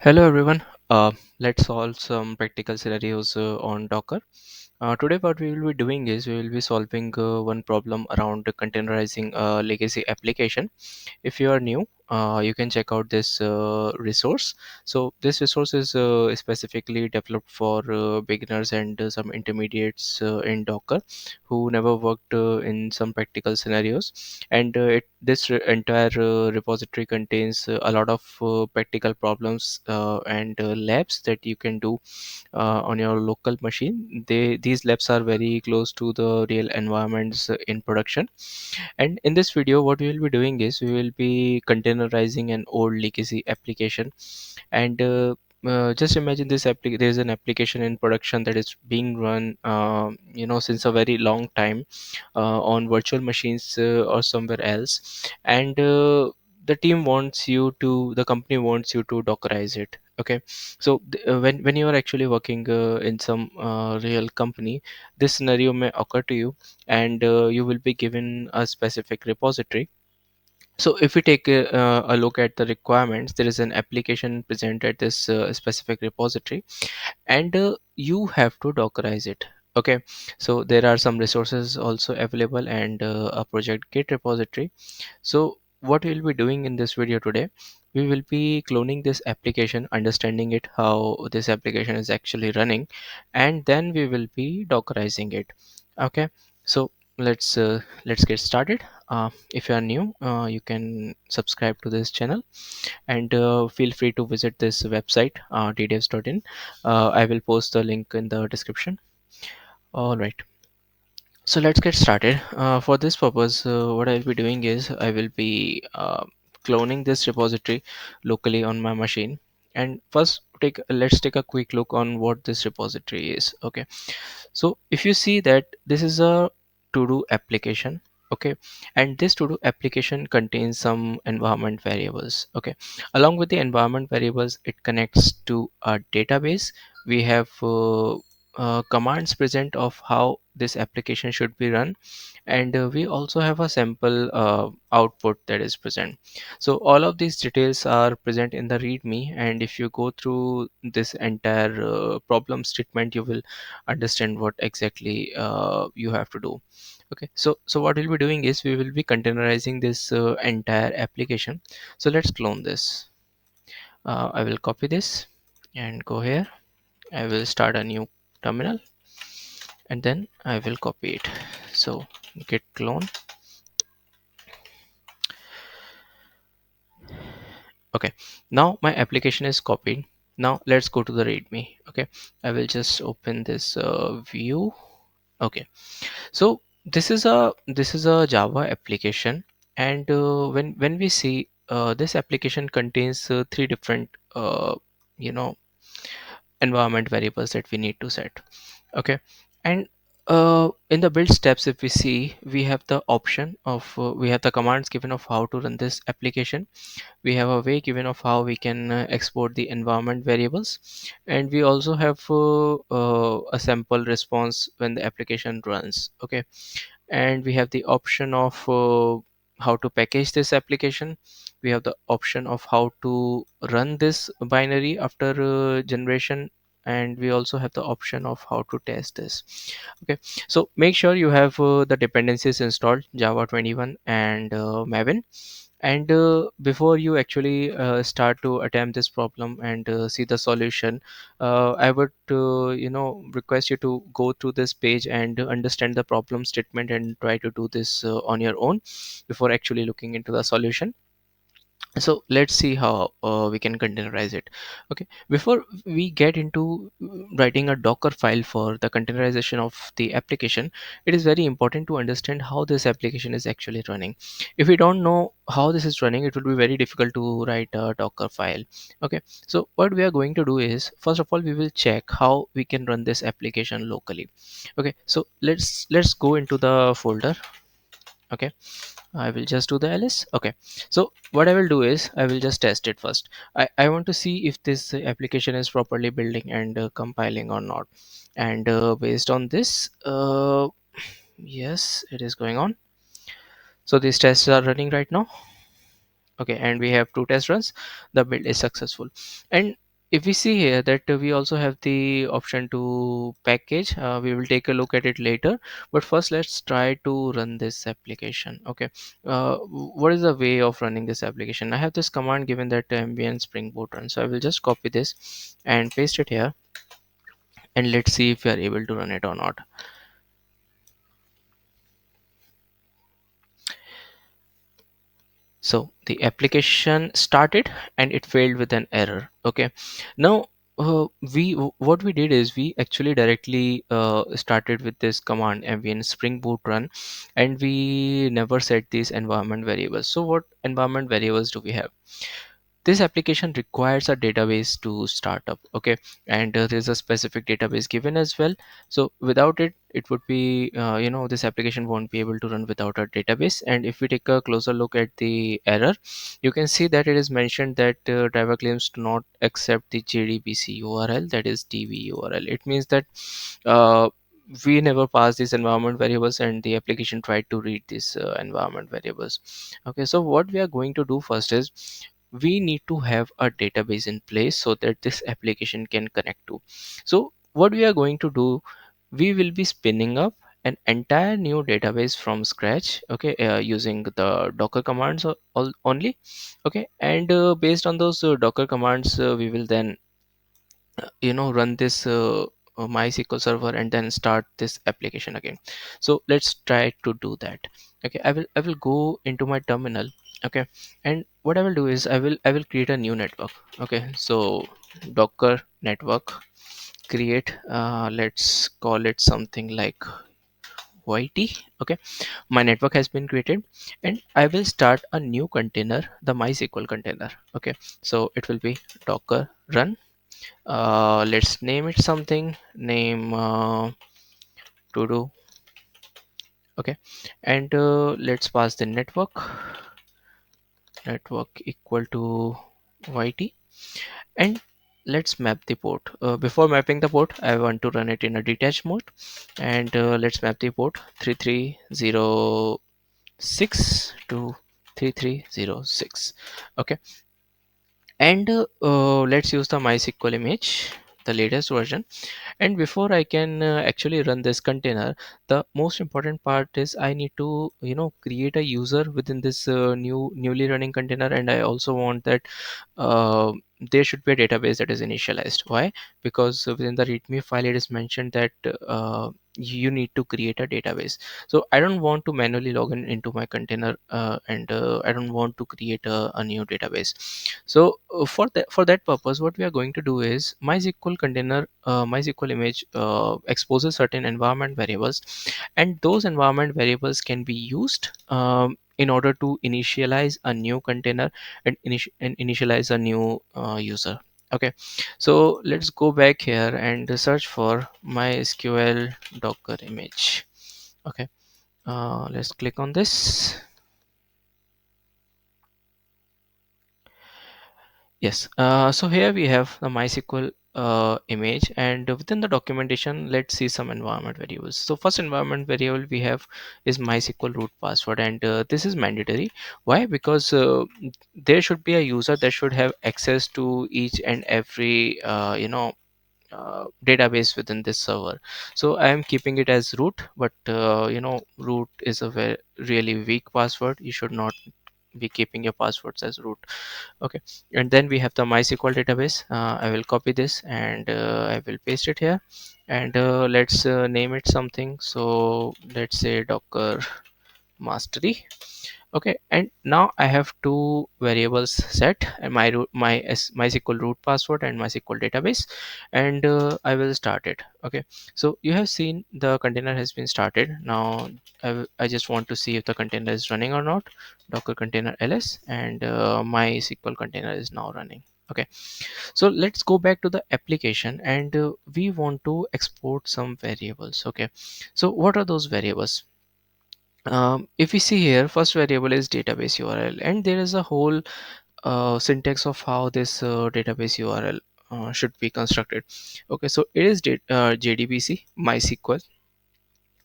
Hello everyone. Let's solve some practical scenarios on Docker. Today what we will be doing is we will be solving one problem around containerizing a legacy application. If you are new, you can check out this resource. So this resource is specifically developed for beginners and some intermediates in Docker who never worked in some practical scenarios. And entire repository contains a lot of practical problems and labs that you can do on your local machine. These labs are very close to the real environments in production. And in this video what we will be doing is we will be containerizing an old legacy application. And just imagine there is an application in production that is being run since a very long time on virtual machines or somewhere else. And the company wants you to dockerize it. Okay, so when you are actually working in some real company, this scenario may occur to you. And you will be given a specific repository. So if we take a look at the requirements, there is an application present at this specific repository. And you have to dockerize it. Okay, so there are some resources also available, and a project git repository. So what we'll be doing in this video today, we will be cloning this application, understanding it, how this application is actually running, and then we will be dockerizing it. Okay, so let's get started. If you are new, you can subscribe to this channel, and feel free to visit this website, tdevs.in. I will post the link in the description. All right, so let's get started. For this purpose, what I'll be doing is I will be cloning this repository locally on my machine. And first, let's take a quick look on what this repository is. Okay, so if you see that this is a to-do application. Okay, and this to-do application contains some environment variables. Okay, along with the environment variables, it connects to a database. We have commands present of how this application should be run. And we also have a sample output that is present. So all of these details are present in the readme, and if you go through this entire problem statement, you will understand what exactly you have to do. Okay, so what we'll be doing is we will be containerizing this entire application. So let's clone this. I will copy this and go here. I will start a new terminal, and then I will copy it. So git clone. Okay, now my application is copied. Now let's go to the readme. Okay, I will just open this view. Okay, so this is a Java application. And when we see this application contains three different you know environment variables that we need to set. Okay, and in the build steps, if we see, we have the option of we have the commands given of how to run this application. We have a way given of how we can export the environment variables. And we also have a sample response when the application runs. Okay, and we have the option of how to package this application. We have the option of how to run this binary after generation. And we also have the option of how to test this. Okay, so make sure you have the dependencies installed, java 21 and maven. And before you actually start to attempt this problem and see the solution, I would request you to go through this page and understand the problem statement and try to do this on your own before actually looking into the solution. So let's see how we can containerize it. Okay, before we get into writing a docker file for the containerization of the application, it is very important to understand how this application is actually running. If we don't know how this is running, it will be very difficult to write a docker file. Okay, so what we are going to do is, first of all, we will check how we can run this application locally. Okay, so let's go into the folder. Okay, I will just do the ls. Okay, so what I will do is I will just test it first. I want to see if this application is properly building and compiling or not. And based on this, yes, it is going on. So these tests are running right now. Okay, and we have two test runs. The build is successful. And if we see here that we also have the option to package, we will take a look at it later, but first let's try to run this application. Okay, what is the way of running this application? I have this command given that ambient spring boot run, so I will just copy this and paste it here, and let's see if we are able to run it or not. So the application started and it failed with an error. Okay, now we what we did is we actually directly started with this command ambient spring boot run, and we never set these environment variables. So what environment variables do we have? This application requires a database to start up. Okay, and there's a specific database given as well. So without it, it would be this application won't be able to run without a database. And if we take a closer look at the error, you can see that it is mentioned that driver claims do not accept the JDBC URL, that is DB URL. It means that uh, we never passed these environment variables, and the application tried to read these environment variables. Okay, so what we are going to do first is we need to have a database in place so that this application can connect to. So what we are going to do, we will be spinning up an entire new database from scratch. Okay, using the docker commands only. Okay, and based on those docker commands, we will then run this MySQL server and then start this application again. So let's try to do that. Okay, I will go into my terminal. Okay, and what I will do is I will create a new network. Okay, so docker network create, let's call it something like YT. Okay, my network has been created, and I will start a new container, the MySQL container. Okay, so it will be docker run. Let's name it something, name to do. Okay, and let's pass the network equal to YT, and let's map the port. Before mapping the port, I want to run it in a detached mode, and let's map the port 3306 to 3306. Okay, and let's use the MySQL image, the latest version. And before I can actually run this container, the most important part is I need to create a user within this newly running container, and I also want that uh, there should be a database that is initialized. Why? Because within the readme file it is mentioned that you need to create a database. So I don't want to manually log in into my container, and I don't want to create a new database. So for that purpose, what we are going to do is MySQL container, MySQL image exposes certain environment variables, and those environment variables can be used in order to initialize a new container and, initialize a new user. Okay, so let's go back here and search for MySQL Docker image. Okay, let's click on this. Yes, so here we have the MySQL image, and within the documentation, let's see some environment variables. So first environment variable we have is MySQL root password, and this is mandatory. Why? Because there should be a user that should have access to each and every database within this server. So I am keeping it as root, but root is a very really weak password. You should not be keeping your passwords as root. Okay, and then we have the MySQL database. I will copy this and I will paste it here, and let's name it something. So let's say docker mastery. Okay, and now I have two variables set, and MySQL root password and MySQL database, and I will start it. Okay, so you have seen the container has been started. Now I just want to see if the container is running or not. Docker container ls, and MySQL container is now running. Okay, so let's go back to the application, and we want to export some variables. Okay, so what are those variables? If we see here, first variable is database URL, and there is a whole syntax of how this database URL should be constructed. Okay, so it is JDBC MySQL,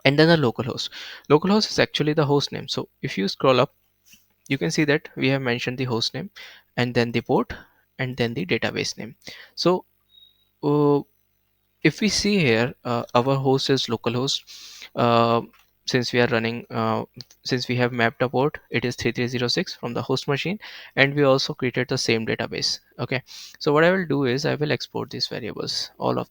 and then the localhost. Localhost is actually the host name. So if you scroll up, you can see that we have mentioned the host name and then the port and then the database name. So uh, if we see here, our host is localhost. uh, since we are running since we have mapped a port, it is 3306 from the host machine, and we also created the same database. Okay, so what I will do is I will export these variables, all of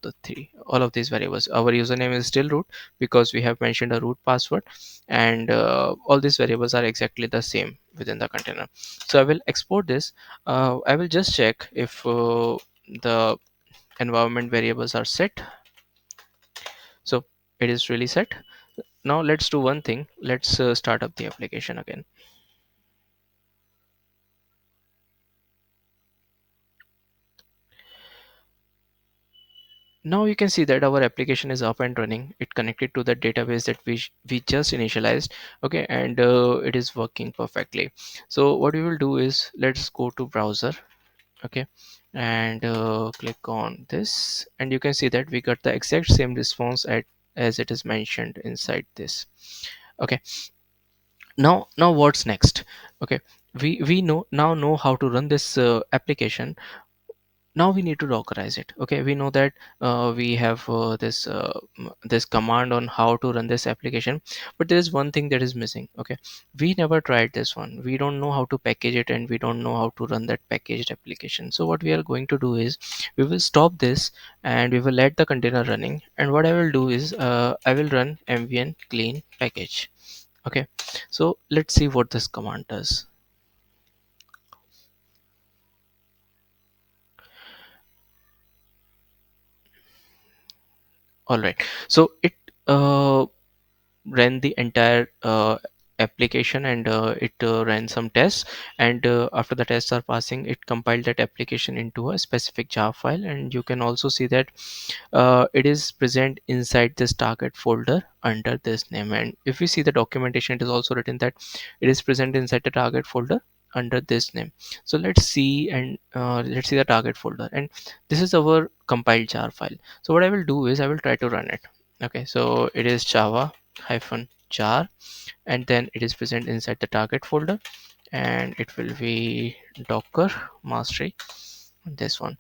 these variables. Our username is still root because we have mentioned a root password, and all these variables are exactly the same within the container. So I will export this. I will just check if the environment variables are set. So it is really set. Now let's do one thing. Let's start up the application again. Now you can see that our application is up and running. It connected to the database that we just initialized. Okay, and it is working perfectly. So what we will do is let's go to browser. Okay, and click on this, and you can see that we got the exact same response as it is mentioned inside this. Okay, now what's next? Okay, we know how to run this application. Now we need to dockerize it. Okay, we know that we have this command on how to run this application, but there is one thing that is missing. Okay, we never tried this one. We don't know how to package it, and we don't know how to run that packaged application. So what we are going to do is we will stop this, and we will let the container running, and what I will do is I will run mvn clean package. Okay, so let's see what this command does. All right, so it uh, ran the entire application, and it ran some tests, and after the tests are passing, it compiled that application into a specific jar file, and you can also see that it is present inside this target folder under this name. And if we see the documentation, it is also written that it is present inside the target folder under this name. So let's see, and let's see the target folder, and this is our compiled jar file. So what I will do is I will try to run it. Okay, so it is java hyphen jar, and then it is present inside the target folder, and it will be docker mastery, this one.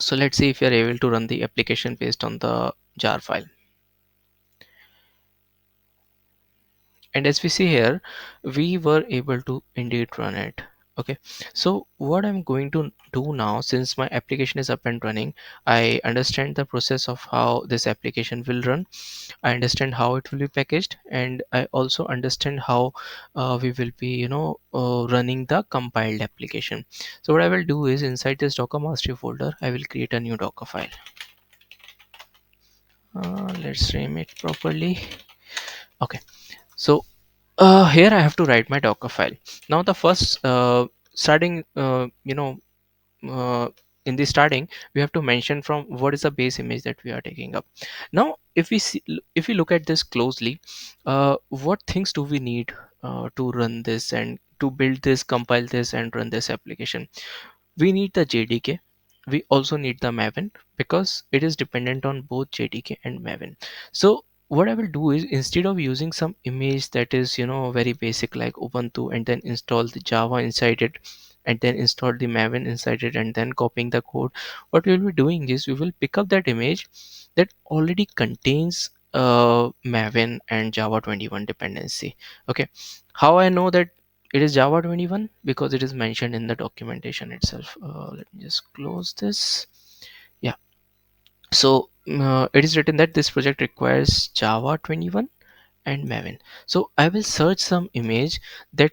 So let's see if you are able to run the application based on the jar file. And as we see here, we were able to indeed run it. Okay, so what I'm going to do now, since my application is up and running, I understand the process of how this application will run. I understand how it will be packaged, and I also understand how we will be running the compiled application. So what I will do is inside this docker mastery folder, I will create a new docker file. Let's name it properly. Okay, so here I have to write my docker file. Now the first starting uh, in the starting, we have to mention from what is the base image that we are taking up. Now if we look at this closely, what things do we need to run this and to build this, compile this, and run this application? We need the jdk. We also need the maven, because it is dependent on both jdk and maven. So what I will do is, instead of using some image that is very basic like ubuntu, and then install the java inside it, and then install the maven inside it, and then copying the code, what we will be doing is we will pick up that image that already contains maven and java 21 dependency. Okay, how I know that it is java 21? Because it is mentioned in the documentation itself. Let me just close this. Yeah, so it is written that this project requires java 21 and maven. So I will search some image that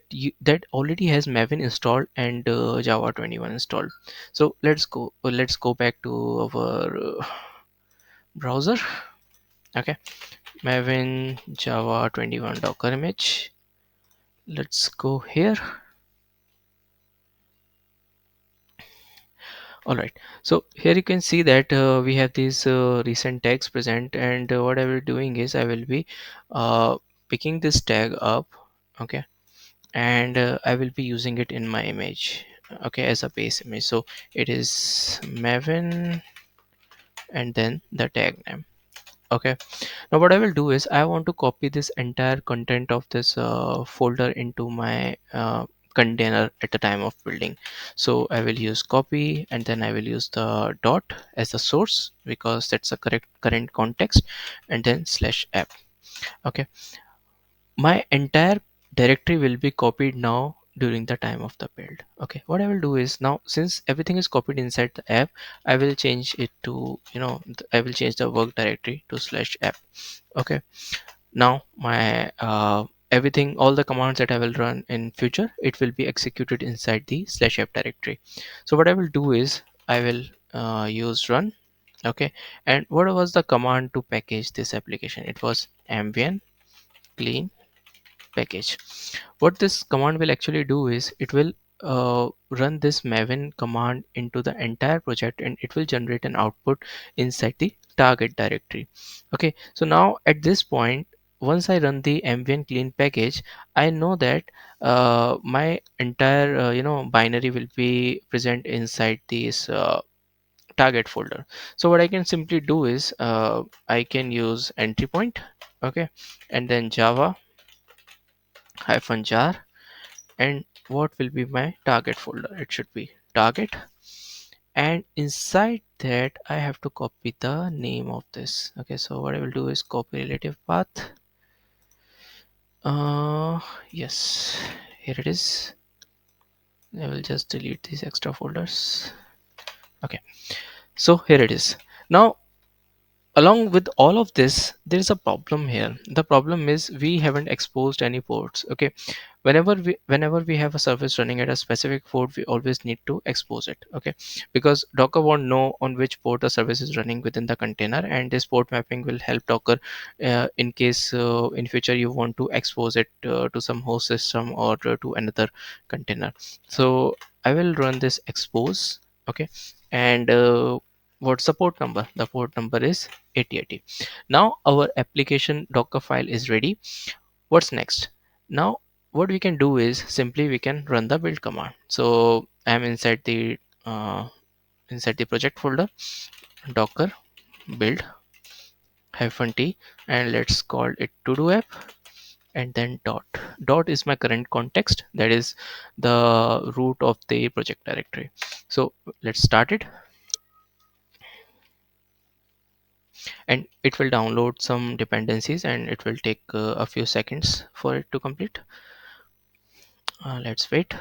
already has maven installed and java 21 installed. So let's go back to our browser. Okay, maven java 21 docker image. Let's go here. All right, so here you can see that we have these recent tags present, and what I will doing is I will be picking this tag up. Okay, and I will be using it in my image. Okay, as a base image. So it is maven and then the tag name. Okay, now what I will do is I want to copy this entire content of this folder into my container at the time of building. So I will use copy, and then I will use the dot as the source because that's the correct current context, and then slash app. Okay, my entire directory will be copied now during the time of the build. Okay, what I will do is, now since everything is copied inside the app, I will change it to, I will change the work directory to slash app. Okay, now my everything, all the commands that I will run in future, it will be executed inside the slash app directory. So what I will do is, I will use run. Okay, and what was the command to package this application? It was ambient clean package. What this command will actually do is, it will run this maven command into the entire project, and it will generate an output inside the target directory. Okay, so now at this point, once I run the ambient clean package, I know that my entire binary will be present inside this target folder. So what I can simply do is, I can use entry point. Okay, and then java hyphen jar, and what will be my target folder? It should be target, and inside that I have to copy the name of this. Okay, so what I will do is copy relative path. uh yes, here it is. I will just delete these extra folders. Okay, so here it is. Now along with all of this, there is a problem here. The problem is, we haven't exposed any ports. Okay, whenever we have a service running at a specific port, we always need to expose it. Okay, because docker won't know on which port the service is running within the container, and this port mapping will help docker in case in future you want to expose it to some host system or to another container. So I will run this expose. Okay, and what's the port number? The port number is 8080. Now our application docker file is ready. What's next? Now what we can do is, simply we can run the build command. So I'm uh, inside the project folder, docker build hyphen t, and let's call it to do app, and then dot is my current context, that is the root of the project directory. So let's start it, and it will download some dependencies, and it will take a few seconds for it to complete. Let's wait.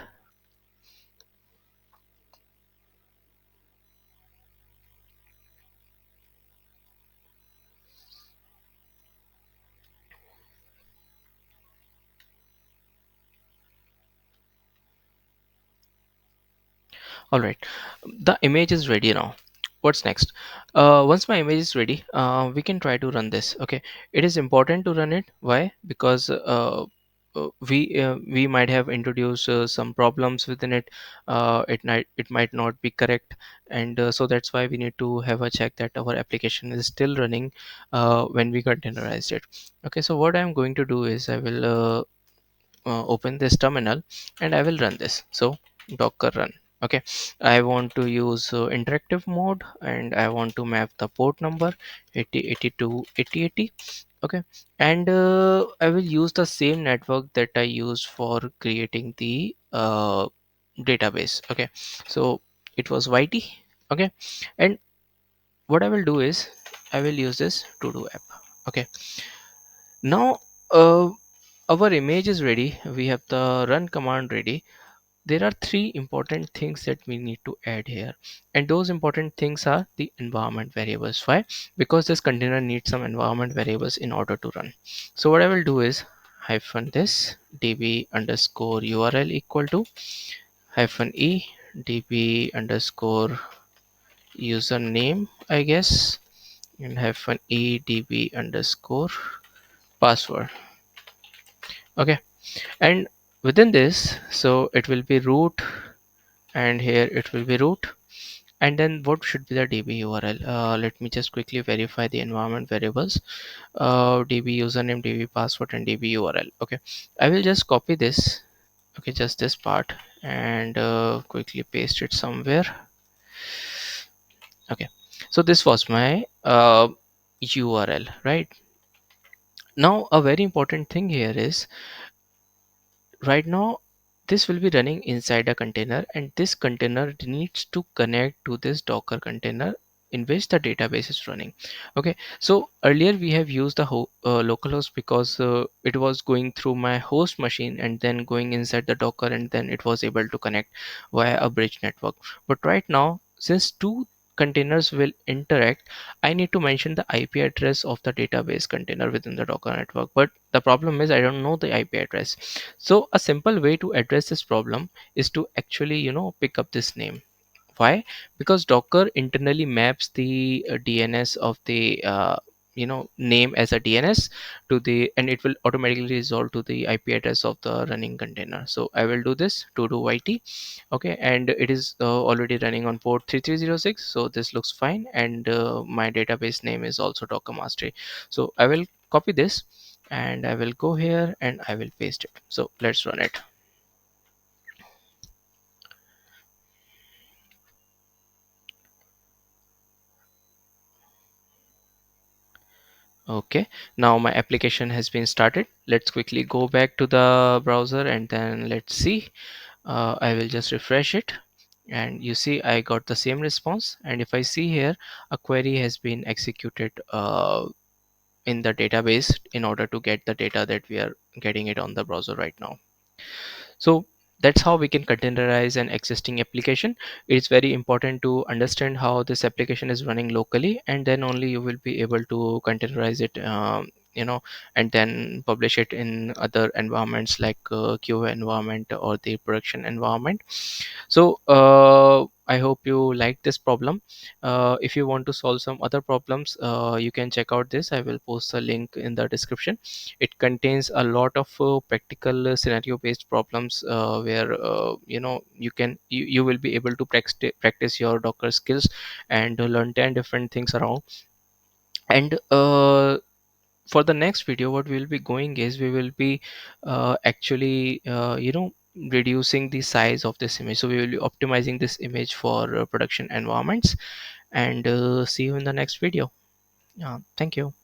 All right, the image is ready now. What's next? Once my image is ready, we can try to run this. Okay, it is important to run it. Why? Because we might have introduced some problems within it. It might not be correct, and so that's why we need to have a check that our application is still running when we containerize it. Okay, so what I'm going to do is, I will open this terminal, and I will run this. So docker run. Okay, I want to use interactive mode, and I want to map the port number 8080 to 8080. Okay, and I will use the same network that I used for creating the database. Okay, so it was YT. Okay, and what I will do is, I will use this to do app. Okay, now our image is ready, we have the run command ready. There are three important things that we need to add here, and those important things are the environment variables. Why? Because this container needs some environment variables in order to run. So what I will do is, hyphen this db underscore url equal to hyphen e db underscore username, I guess, and hyphen e db underscore password. Okay, and within this, so it will be root, and here it will be root, and then what should be the db url? Let me just quickly verify the environment variables. Db username, db password, and db url. Okay, I will just copy this. Okay, just this part, and quickly paste it somewhere. Okay, so this was my url, right? Now a very important thing here is, right now this will be running inside a container, and this container needs to connect to this Docker container in which the database is running. Okay, so earlier we have used the localhost because it was going through my host machine and then going inside the Docker, and then it was able to connect via a bridge network. But right now, since two containers will interact, I need to mention the IP address of the database container within the Docker network. But the problem is I don't know the IP address. So a simple way to address this problem is to actually, pick up this name. Why? Because Docker internally maps the DNS of the name as a DNS to the, and it will automatically resolve to the IP address of the running container. So I will do this to do YT. Okay, and it is already running on port 3306, so this looks fine, and my database name is also Docker mastery. So I will copy this and I will go here and I will paste it. So let's run it. Okay, now my application has been started. Let's quickly go back to the browser and then let's see. I will just refresh it, and you see I got the same response. And if I see here, a query has been executed in the database in order to get the data that we are getting it on the browser right now. So that's how we can containerize an existing application. It's very important to understand how this application is running locally, and then only you will be able to containerize it, and then publish it in other environments like QA environment or the production environment. So I hope you like this problem. If you want to solve some other problems, you can check out this. I will post a link in the description. It contains a lot of practical scenario based problems where you will be able to practice your Docker skills and learn 10 different things around. And for the next video, what we will be going is we will be actually reducing the size of this image. So we will be optimizing this image for production environments. And see you in the next video. Thank you.